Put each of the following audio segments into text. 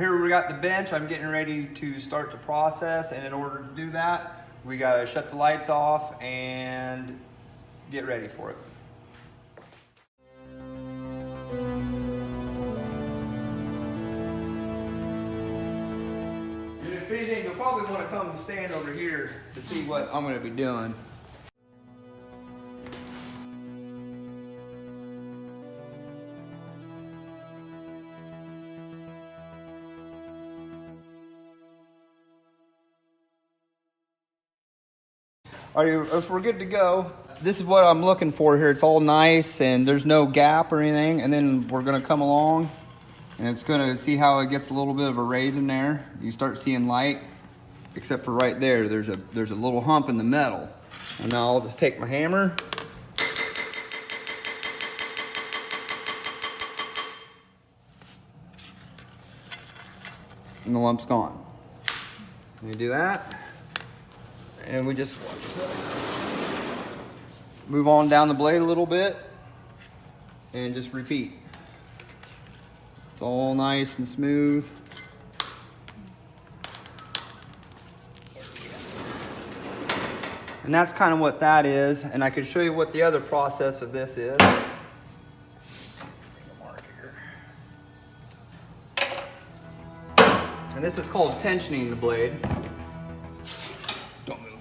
here we got the bench. I'm getting ready to start the process, and in order to do that, we gotta shut the lights off and get ready for it. And if anything, you'll probably want to come and stand over here to see what I'm gonna be doing. All right, if we're good to go, this is what I'm looking for here. It's all nice and there's no gap or anything. And then we're gonna come along and it's gonna see how it gets a little bit of a raise in there. You start seeing light, except for right there, there's a little hump in the metal. And now I'll just take my hammer. And the lump's gone. And you do that. And we just move on down the blade a little bit and just repeat. It's all nice and smooth. And that's kind of what that is. And I can show you what the other process of this is. And this is called tensioning the blade. Don't move.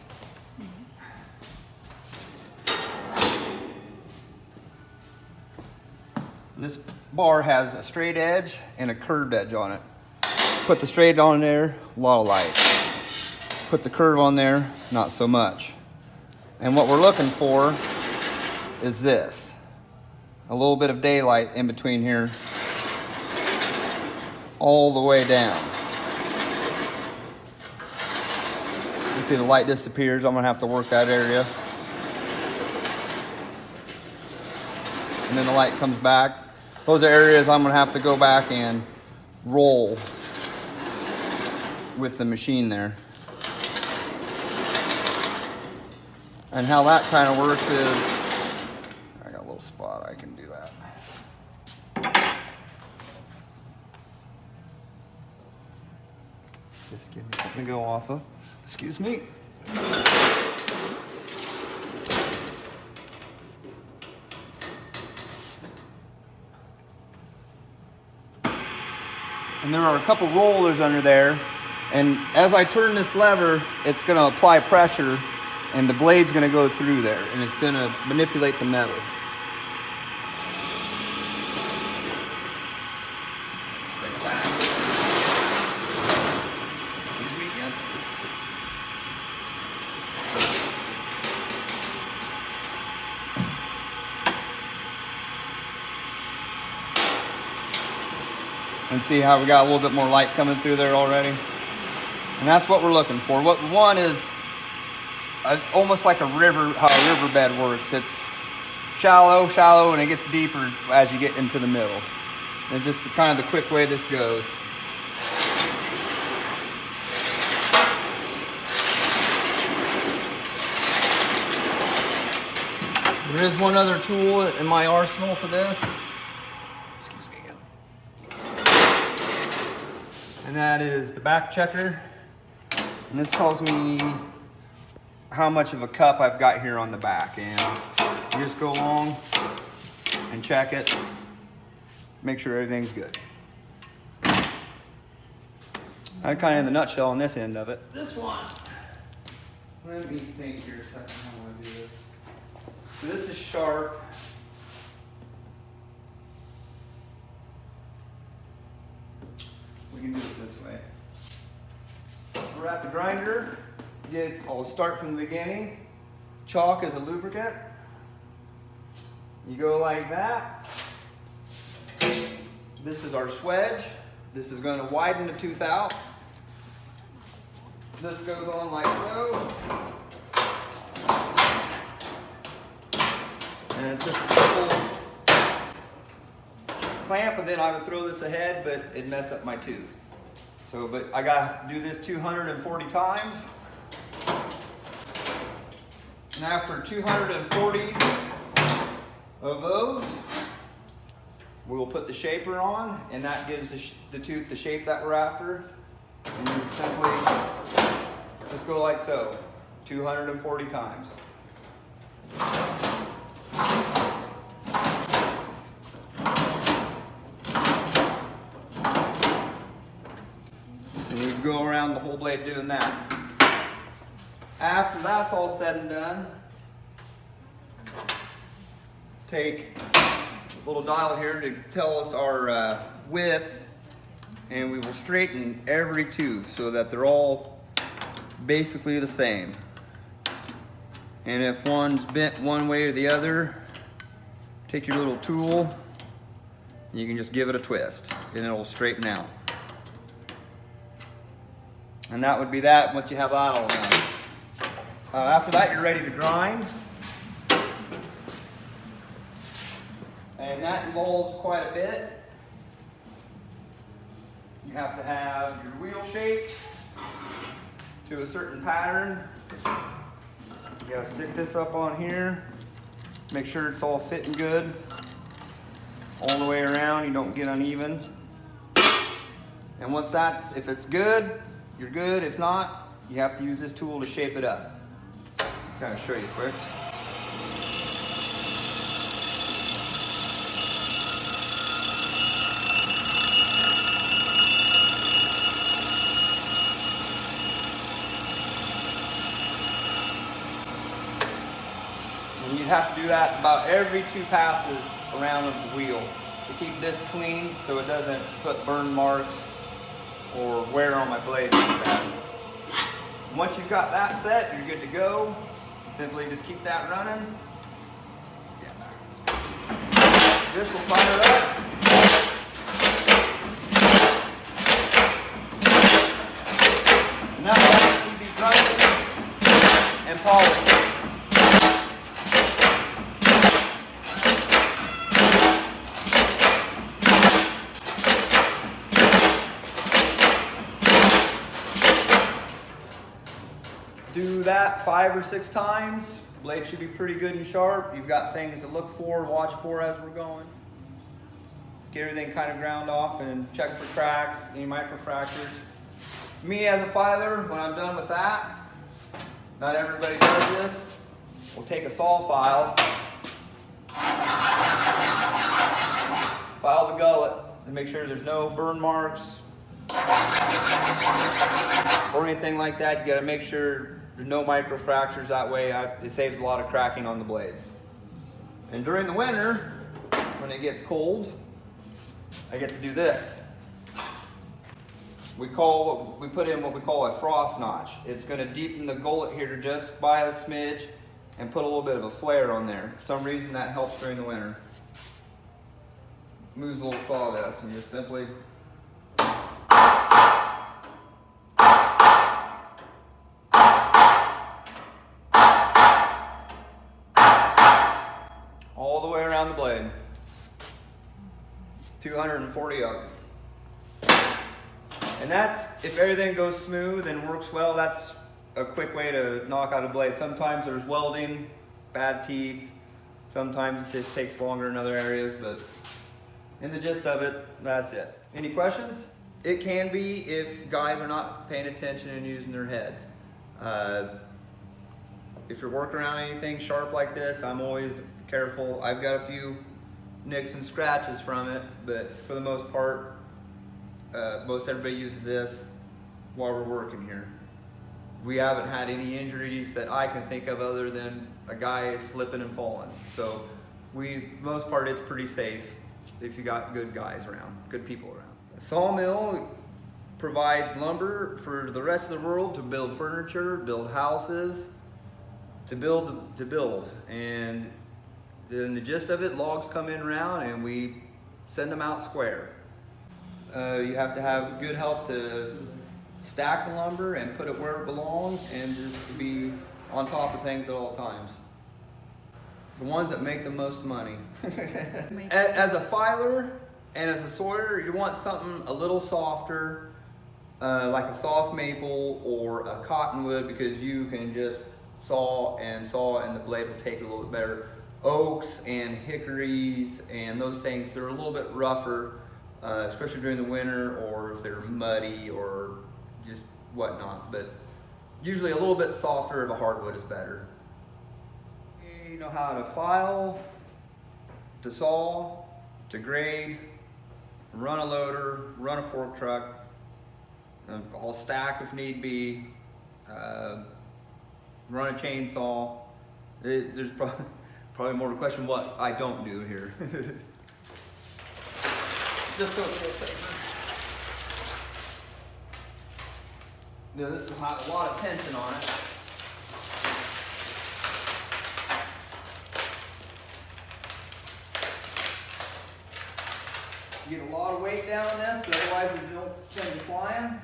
This bar has a straight edge and a curved edge on it. Put the straight on there, a lot of light. Put the curve on there, not so much. And what we're looking for is this. A little bit of daylight in between here, all the way down. You see the light disappears. I'm gonna have to work that area. And then the light comes back. Those are areas I'm gonna have to go back and roll with the machine there. And how that kind of works is, I got a little spot, I can do that. Just give me something to go off of. Excuse me. And there are a couple rollers under there, and as I turn this lever, it's going to apply pressure, and the blade's going to go through there, and it's going to manipulate the metal. Excuse me again. And see how we got a little bit more light coming through there already? And that's what we're looking for. What we want is almost like a river, how a riverbed works. It's shallow, shallow, and it gets deeper as you get into the middle. And just kind of the quick way this goes. There is one other tool in my arsenal for this. Excuse me again. And that is the back checker. And this tells me how much of a cup I've got here on the back. And you just go along and check it. Make sure everything's good. I'm kind of in the nutshell on this end of it. This one. Let me think here a second how I want to do this. So this is sharp. We can do it this way. We're at the grinder. I'll start from the beginning. Chalk is a lubricant. You go like that. This is our swedge. This is going to widen the tooth out. This goes on like so. And it's just a simple clamp, and then I would throw this ahead, but it'd mess up my tooth. So, but I got to do this 240 times. And after 240 of those, We'll put the shaper on, and that gives the tooth the shape that we're after. And you simply just go like so, 240 times. And you go around the whole blade doing that. After that's all said and done, take a little dial here to tell us our width, and we will straighten every tooth so that they're all basically the same. And if one's bent one way or the other, take your little tool and you can just give it a twist and it'll straighten out. And that would be that once you have that all done. After that, you're ready to grind. And that involves quite a bit. You have to have your wheel shaped to a certain pattern. You gotta stick this up on here. Make sure it's all fitting good. All the way around, you don't get uneven. And once if it's good, you're good. If not, you have to use this tool to shape it up. Kind of show you quick. And you'd have to do that about every 2 passes around of the wheel to keep this clean so it doesn't put burn marks or wear on my blade like that. Once you've got that set, you're good to go. Simply just keep that running. This will fire up. And that will be grinding and polishing. Do that 5 or 6 times. Blade should be pretty good and sharp. You've got things to look for, watch for as we're going. Get everything kind of ground off and check for cracks, any microfractures. Me as a filer, when I'm done with that, not everybody does this, we'll take a saw file, file the gullet and make sure there's no burn marks or anything like that. You got to make sure there's no microfractures. That way it saves a lot of cracking on the blades. And during the winter, when it gets cold, I get to do this. We put in what we call a frost notch. It's going to deepen the gullet here just by a smidge and put a little bit of a flare on there. For some reason that helps during the winter. Moves a little sawdust and just simply all the way around the blade. 240 of them. And that's, if everything goes smooth and works well, that's a quick way to knock out a blade. Sometimes there's welding, bad teeth. Sometimes it just takes longer in other areas, but in the gist of it, that's it. Any questions? It can be if guys are not paying attention and using their heads. If you're working around anything sharp like this, I'm always careful. I've got a few nicks and scratches from it, but for the most part, most everybody uses this while we're working here. We haven't had any injuries that I can think of other than a guy slipping and falling. So most part, it's pretty safe if you got good guys around, good people around. A sawmill provides lumber for the rest of the world to build furniture, build houses, to build. And then the gist of it, logs come in round and we send them out square. You have to have good help to stack the lumber and put it where it belongs and just to be on top of things at all times. The ones that make the most money. As a filer and as a sawyer, you want something a little softer, like a soft maple or a cottonwood, because you can just saw and the blade will take it a little bit better. oaks and hickories and those things, they're a little bit rougher, especially during the winter, or if they're muddy or just whatnot. But usually a little bit softer of a hardwood is better. You know how to file, to saw, to grade, run a loader, run a fork truck, I'll stack if need be, run a chainsaw. There's probably more to question what I don't do here. Just so it feels safer. Now, this will have a lot of tension on it. You get a lot of weight down on this, so otherwise you don't send it flying.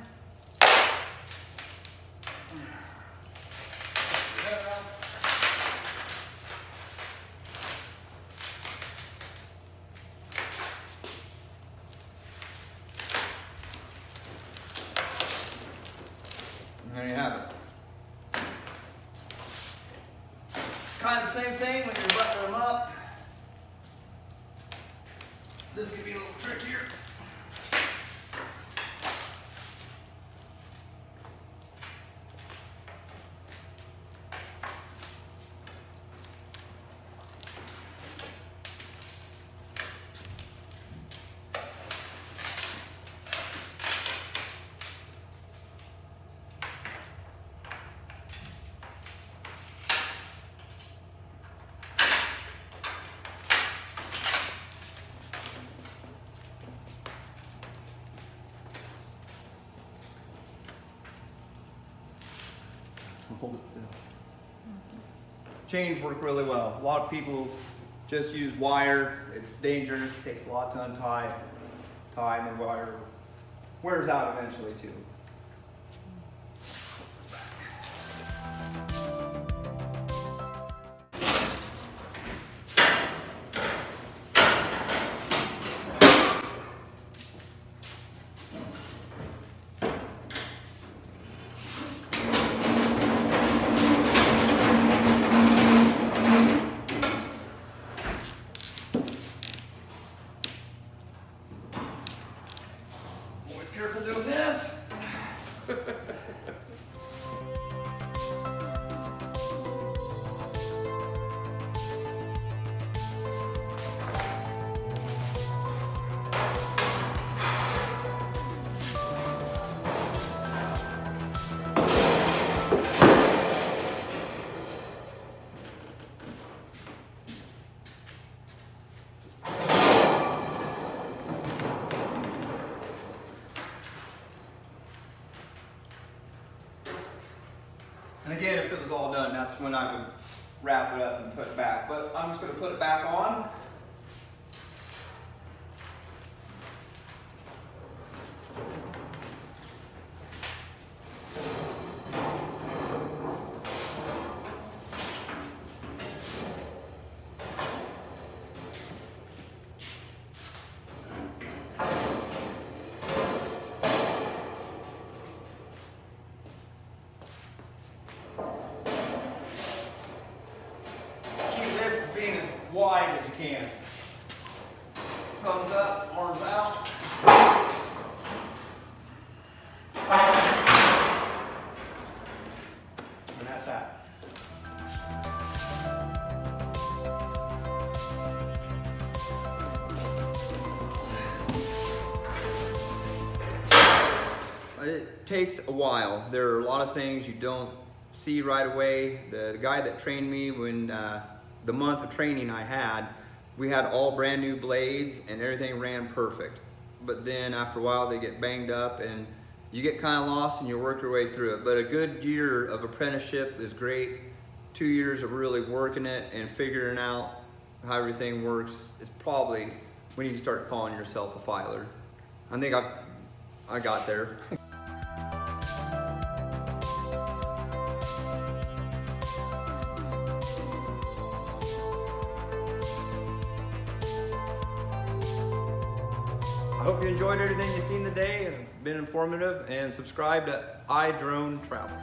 And there you have it. Kind of the same thing when you're buttoning them up. This could be a little trickier. Hold it still. Chains work really well. A lot of people just use wire. It's dangerous. It takes a lot to untie. And the wire wears out eventually too. Careful doing this. And again, if it was all done, that's when I would wrap it up and put it back. But I'm just going to put it back on. Wide as you can. Thumbs up, arms out. And that's that. It takes a while. There are a lot of things you don't see right away. The guy that trained me when the month of training I had, we had all brand new blades and everything ran perfect. But then after a while they get banged up and you get kind of lost and you work your way through it. But a good year of apprenticeship is great. 2 years of really working it and figuring out how everything works is probably when you start calling yourself a filer. I think I got there. I hope you enjoyed everything you've seen today and been informative, and subscribe to iDrone Travel.